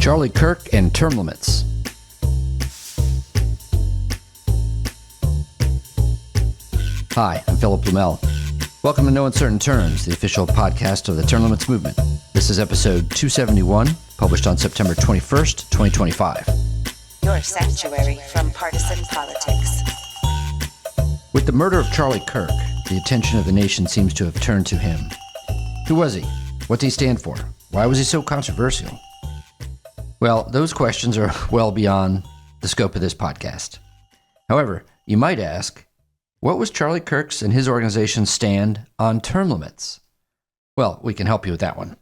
Charlie Kirk and term limits. Hi, I'm Philip Blumel. Welcome to No Uncertain Terms, the official podcast of the term limits movement. This is episode 271, published on September 21st, 2025. Your sanctuary from partisan politics. With the murder of Charlie Kirk, the attention of the nation seems to have turned to him. Who was he? What did he stand for? Why was he so controversial? Well, those questions are well beyond the scope of this podcast. However, you might ask, what was Charlie Kirk's and his organization's stand on term limits? Well, we can help you with that one.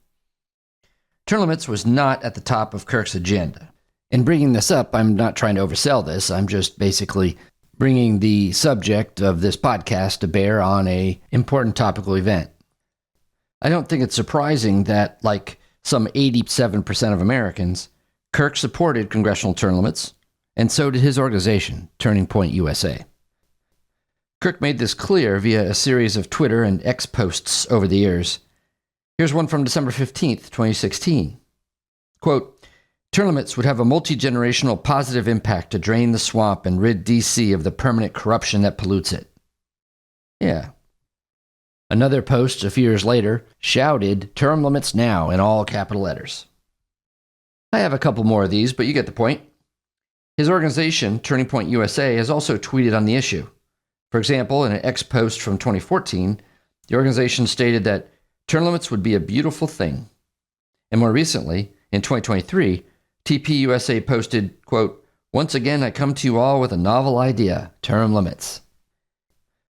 Term limits was not at the top of Kirk's agenda. In bringing this up, I'm not trying to oversell this. I'm just basically bringing the subject of this podcast to bear on an important topical event. I don't think it's surprising that, like some 87% of Americans, Kirk supported congressional term limits, and so did his organization, Turning Point USA. Kirk made this clear via a series of Twitter and X posts over the years. Here's one from December 15th, 2016. Quote, "Term limits would have a multi-generational positive impact to drain the swamp and rid D.C. of the permanent corruption that pollutes it." Yeah. Another post a few years later shouted, "Term limits now," in all capital letters. I have a couple more of these, but you get the point. His organization, Turning Point USA, has also tweeted on the issue. For example, in an X post from 2014, the organization stated that term limits would be a beautiful thing. And more recently, in 2023, TPUSA posted, quote, "Once again, I come to you all with a novel idea, term limits."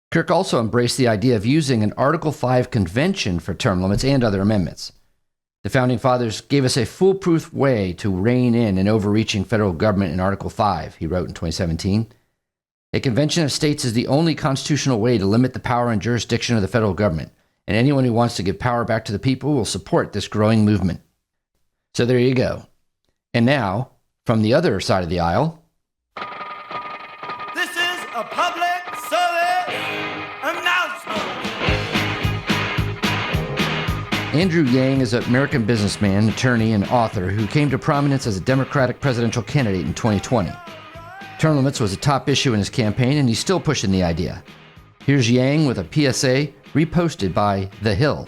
Kirk also embraced the idea of using an Article 5 convention for term limits and other amendments. The Founding Fathers gave us a foolproof way to rein in an overreaching federal government in Article 5, he wrote in 2017. "A convention of states is the only constitutional way to limit the power and jurisdiction of the federal government, and anyone who wants to give power back to the people will support this growing movement." So there you go. And now, from the other side of the aisle, this is a public service announcement. Andrew Yang is an American businessman, attorney, and author who came to prominence as a Democratic presidential candidate in 2020. Term limits was a top issue in his campaign, and he's still pushing the idea. Here's Yang with a PSA reposted by The Hill.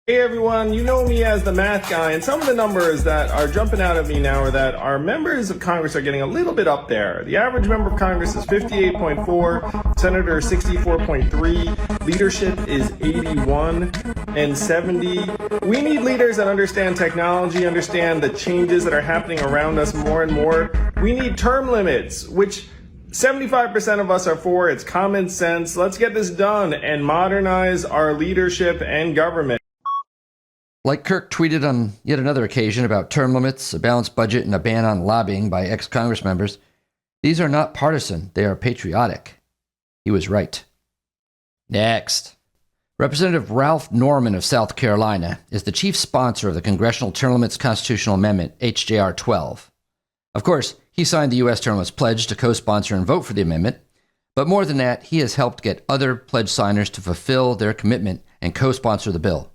Hey everyone, you know me as the math guy, and some of the numbers that are jumping out at me now are that our members of Congress are getting a little bit up there. The average member of Congress is 58.4, Senator 64.3, leadership is 81 and 70. We need leaders that understand technology, understand the changes that are happening around us more and more. We need term limits, which 75% of us are for. It's common sense. Let's get this done and modernize our leadership and government. Like Kirk tweeted on yet another occasion about term limits, a balanced budget, and a ban on lobbying by ex-Congress members, these are not partisan, they are patriotic. He was right. Next. Representative Ralph Norman of South Carolina is the chief sponsor of the Congressional Term Limits Constitutional Amendment, HJR 12. Of course, he signed the U.S. Term Limits Pledge to co-sponsor and vote for the amendment, but more than that, he has helped get other pledge signers to fulfill their commitment and co-sponsor the bill.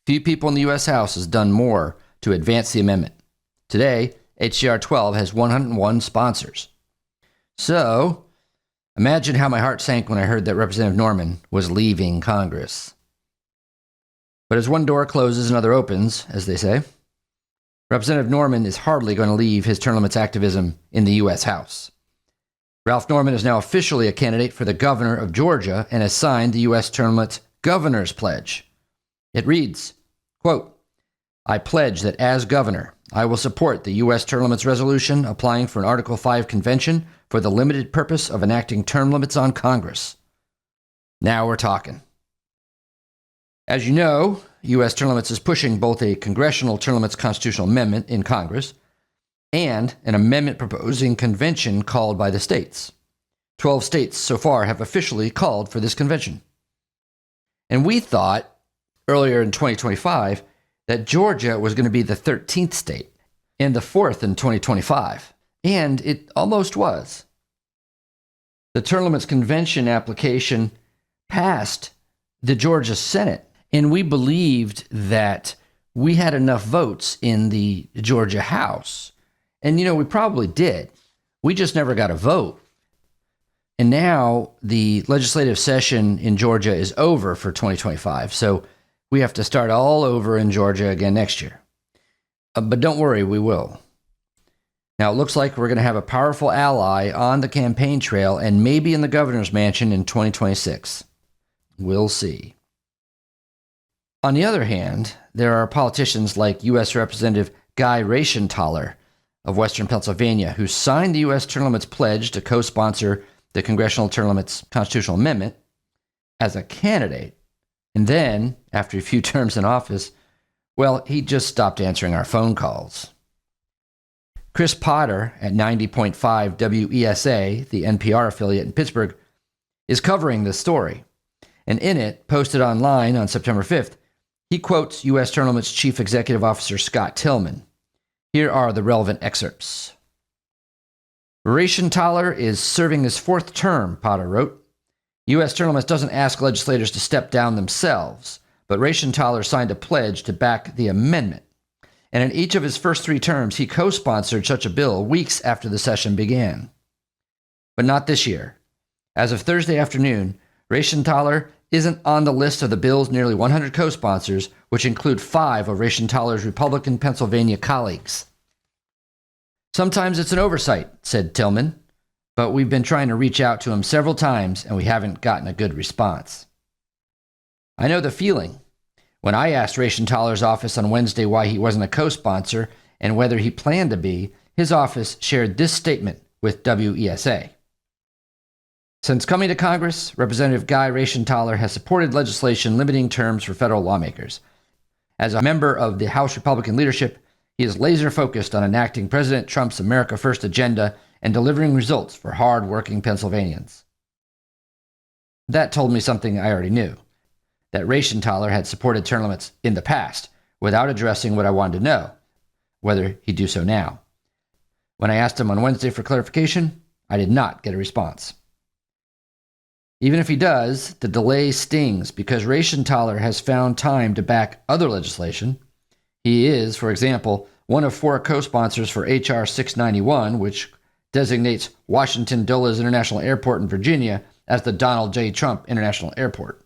Few people in the U.S. House has done more to advance the amendment. Today, HJR 12 has 101 sponsors. So, imagine how my heart sank when I heard that Representative Norman was leaving Congress. But as one door closes, another opens, as they say. Representative Norman is hardly going to leave his term limits activism in the U.S. House. Ralph Norman is now officially a candidate for the governor of Georgia and has signed the U.S. Term Limits Governor's Pledge. It reads, quote, "I pledge that as governor, I will support the U.S. term limits resolution applying for an Article 5 convention for the limited purpose of enacting term limits on Congress." Now we're talking. As you know, U.S. term limits is pushing both a congressional term limits constitutional amendment in Congress and an amendment proposing convention called by the states. 12 states so far have officially called for this convention. And we thought earlier in 2025 that Georgia was going to be the 13th state and the 4th in 2025. And it almost was. The Term Limits Convention application passed the Georgia Senate, and we believed that we had enough votes in the Georgia House. And, we probably did. We just never got a vote. And now the legislative session in Georgia is over for 2025. So we have to start all over in Georgia again next year. But don't worry, we will. Now, it looks like we're going to have a powerful ally on the campaign trail and maybe in the governor's mansion in 2026. We'll see. On the other hand, there are politicians like U.S. Representative Guy Reschenthaler of Western Pennsylvania, who signed the U.S. Term Limits Pledge to co-sponsor the Congressional Term Limits Constitutional Amendment as a candidate. And then, after a few terms in office, well, he just stopped answering our phone calls. Chris Potter at 90.5 WESA, the NPR affiliate in Pittsburgh, is covering this story. And in it, posted online on September 5th, he quotes U.S. Term Limits Chief Executive Officer Scott Tillman. Here are the relevant excerpts. Reschenthaler is serving his fourth term, Potter wrote. U.S. Term Limits doesn't ask legislators to step down themselves, but Reschenthaler signed a pledge to back the amendment. And in each of his first 3 terms, he co-sponsored such a bill weeks after the session began. But not this year. As of Thursday afternoon, Reschenthaler isn't on the list of the bill's nearly 100 co-sponsors, which include 5 of Reschenthaler's Republican Pennsylvania colleagues. Sometimes it's an oversight, said Tillman, but we've been trying to reach out to him several times and we haven't gotten a good response. I know the feeling. When I asked Reschenthaler's office on Wednesday why he wasn't a co-sponsor and whether he planned to be, his office shared this statement with WESA. Since coming to Congress, Representative Guy Reschenthaler has supported legislation limiting terms for federal lawmakers. As a member of the House Republican leadership, he is laser-focused on enacting President Trump's America First agenda and delivering results for hard-working Pennsylvanians. That told me something I already knew, that Reschenthaler had supported term limits in the past without addressing what I wanted to know, whether he'd do so now. When I asked him on Wednesday for clarification, I did not get a response. Even if he does, the delay stings because Reschenthaler has found time to back other legislation. He is, for example, one of 4 co-sponsors for H.R. 691, which designates Washington Dulles International Airport in Virginia as the Donald J. Trump International Airport.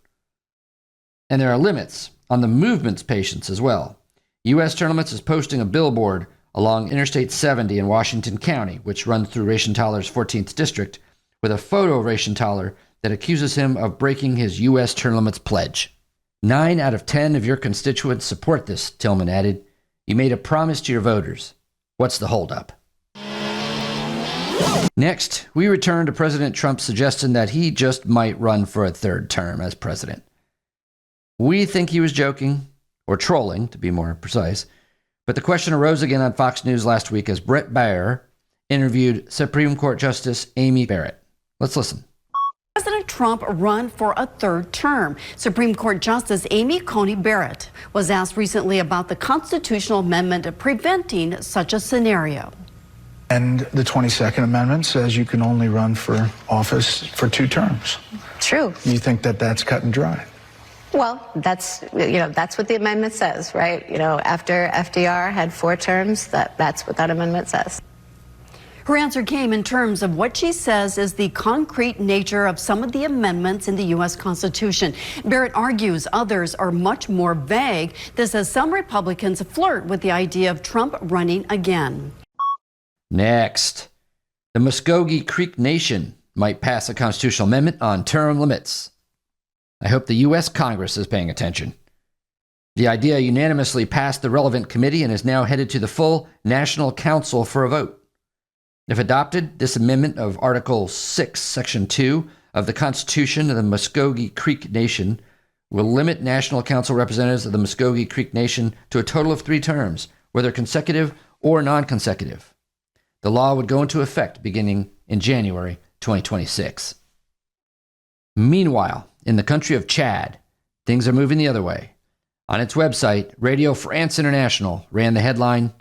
And there are limits on the movement's patience as well. U.S. Term Limits is posting a billboard along Interstate 70 in Washington County, which runs through Reschenthaler's 14th district, with a photo of Reschenthaler that accuses him of breaking his U.S. Term Limits pledge. 9 out of 10 of your constituents support this, Tillman added. You made a promise to your voters. What's the holdup? Next, we return to President Trump's suggestion that he just might run for a 3rd term as president. We think he was joking, or trolling, to be more precise, but the question arose again on Fox News last week as Bret Baier interviewed Supreme Court Justice Amy Barrett. Let's listen. President Trump run for a 3rd term. Supreme Court Justice Amy Coney Barrett was asked recently about the constitutional amendment preventing such a scenario. And the 22nd Amendment says you can only run for office for 2 terms. True. You think that that's cut and dry? Well, that's what the amendment says, right? After FDR had 4 terms, that's what that amendment says. Her answer came in terms of what she says is the concrete nature of some of the amendments in the U.S. Constitution. Barrett argues others are much more vague. This as some Republicans flirt with the idea of Trump running again. Next, the Muskogee Creek Nation might pass a constitutional amendment on term limits. I hope the U.S. Congress is paying attention. The idea unanimously passed the relevant committee and is now headed to the full National Council for a vote. If adopted, this amendment of Article 6, Section 2 of the Constitution of the Muskogee Creek Nation will limit National Council representatives of the Muskogee Creek Nation to a total of 3 terms, whether consecutive or non-consecutive. The law would go into effect beginning in January 2026. Meanwhile, in the country of Chad, things are moving the other way. On its website, Radio France International ran the headline,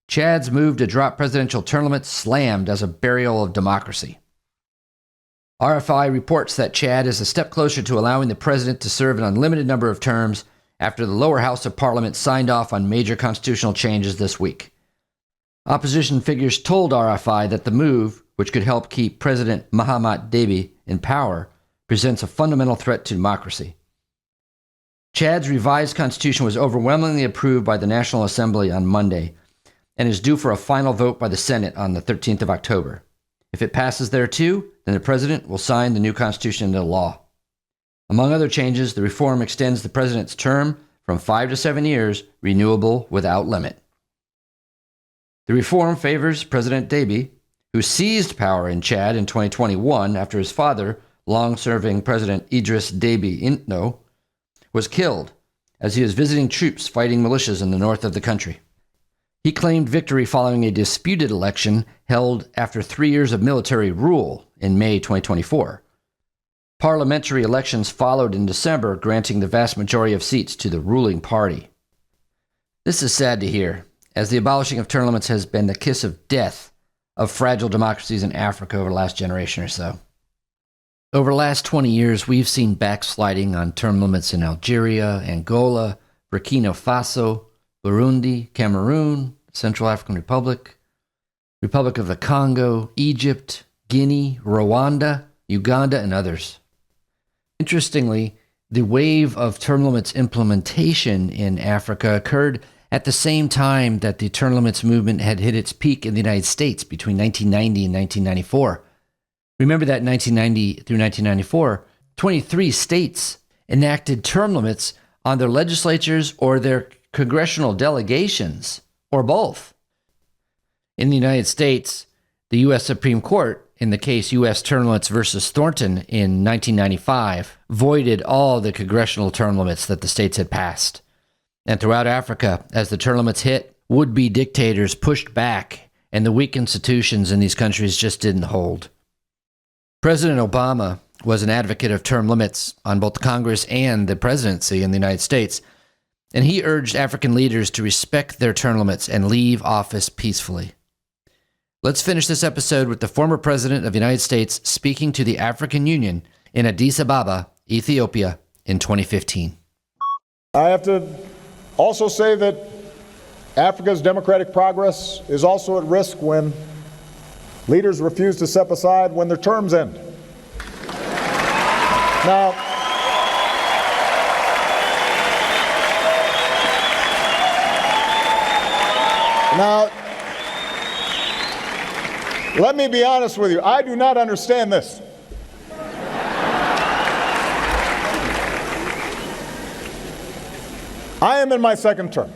Chad's move to drop presidential term limits slammed as a burial of democracy. RFI reports that Chad is a step closer to allowing the president to serve an unlimited number of terms after the lower house of parliament signed off on major constitutional changes this week. Opposition figures told RFI that the move, which could help keep President Mahamat Deby in power, presents a fundamental threat to democracy. Chad's revised constitution was overwhelmingly approved by the National Assembly on Monday and is due for a final vote by the Senate on the 13th of October. If it passes there too, then the president will sign the new constitution into law. Among other changes, the reform extends the president's term from 5 to 7 years, renewable without limit. The reform favors President Deby, who seized power in Chad in 2021 after his father, long-serving President Idriss Déby Itno, was killed as he was visiting troops fighting militias in the north of the country. He claimed victory following a disputed election held after 3 years of military rule in May 2024. Parliamentary elections followed in December, granting the vast majority of seats to the ruling party. This is sad to hear, as the abolishing of term limits has been the kiss of death of fragile democracies in Africa over the last generation or so. Over the last 20 years, we've seen backsliding on term limits in Algeria, Angola, Burkina Faso, Burundi, Cameroon, Central African Republic, Republic of the Congo, Egypt, Guinea, Rwanda, Uganda, and others. Interestingly, the wave of term limits implementation in Africa occurred at the same time that the term limits movement had hit its peak in the United States between 1990 and 1994. Remember that in 1990 through 1994, 23 states enacted term limits on their legislatures or their congressional delegations, or both. In the United States, the U.S. Supreme Court, in the case U.S. term limits versus Thornton in 1995, voided all the congressional term limits that the states had passed. And throughout Africa, as the term limits hit, would-be dictators pushed back, and the weak institutions in these countries just didn't hold. President Obama was an advocate of term limits on both the Congress and the presidency in the United States, and he urged African leaders to respect their term limits and leave office peacefully. Let's finish this episode with the former president of the United States speaking to the African Union in Addis Ababa, Ethiopia, in 2015. I have to also say that Africa's democratic progress is also at risk when leaders refuse to step aside when their terms end. Now, let me be honest with you. I do not understand this. I am in my second term.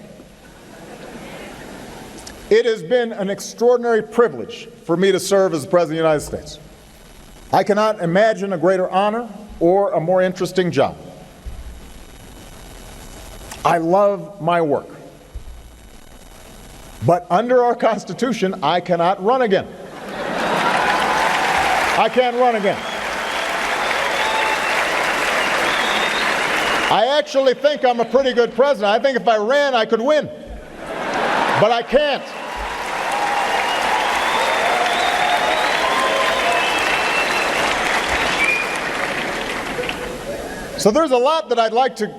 It has been an extraordinary privilege for me to serve as the President of the United States. I cannot imagine a greater honor or a more interesting job. I love my work. But under our Constitution, I cannot run again. I can't run again. I actually think I'm a pretty good president. I think if I ran, I could win. But I can't. So there's a lot that I'd like to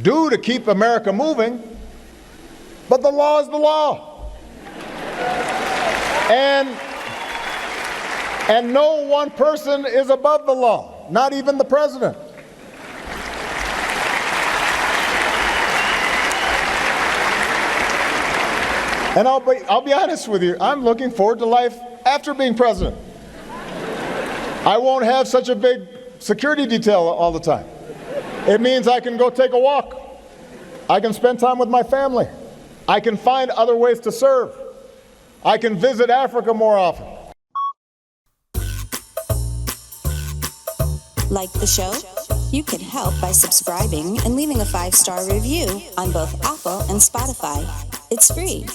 do to keep America moving, but the law is the law. And no one person is above the law, not even the president. And I'll be honest with you, I'm looking forward to life after being president. I won't have such a big security detail all the time. It means I can go take a walk. I can spend time with my family. I can find other ways to serve. I can visit Africa more often. Like the show? You can help by subscribing and leaving a 5-star review on both Apple and Spotify. It's free.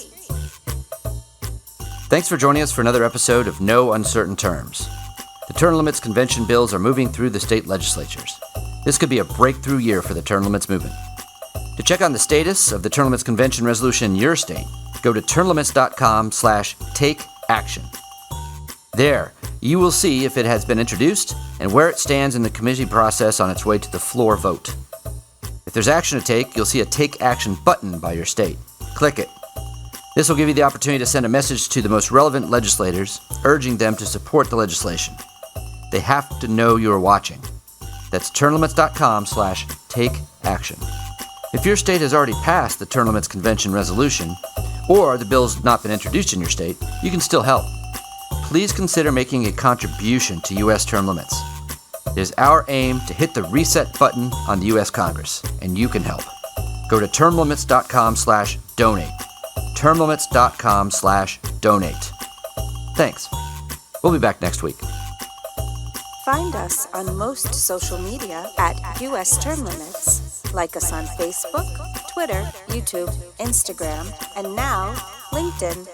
Thanks for joining us for another episode of No Uncertain Terms. The term limits convention bills are moving through the state legislatures. This could be a breakthrough year for the term limits movement. To check on the status of the term limits convention resolution in your state, go to termlimits.com/takeaction. There, you will see if it has been introduced and where it stands in the committee process on its way to the floor vote. If there's action to take, you'll see a Take Action button by your state. Click it. This will give you the opportunity to send a message to the most relevant legislators, urging them to support the legislation. They have to know you're watching. That's termlimits.com/takeaction. If your state has already passed the Term Limits Convention resolution, or the bill's not been introduced in your state, you can still help. Please consider making a contribution to U.S. term limits. It is our aim to hit the reset button on the U.S. Congress, and you can help. Go to termlimits.com/donate. termlimits.com/donate. Thanks. We'll be back next week. Find us on most social media at US Term Limits. Like us on Facebook, Twitter, YouTube, Instagram, and now LinkedIn.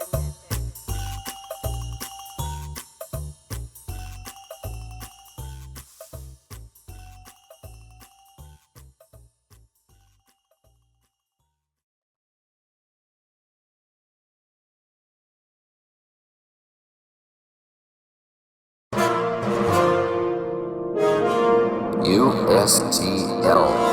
USTL.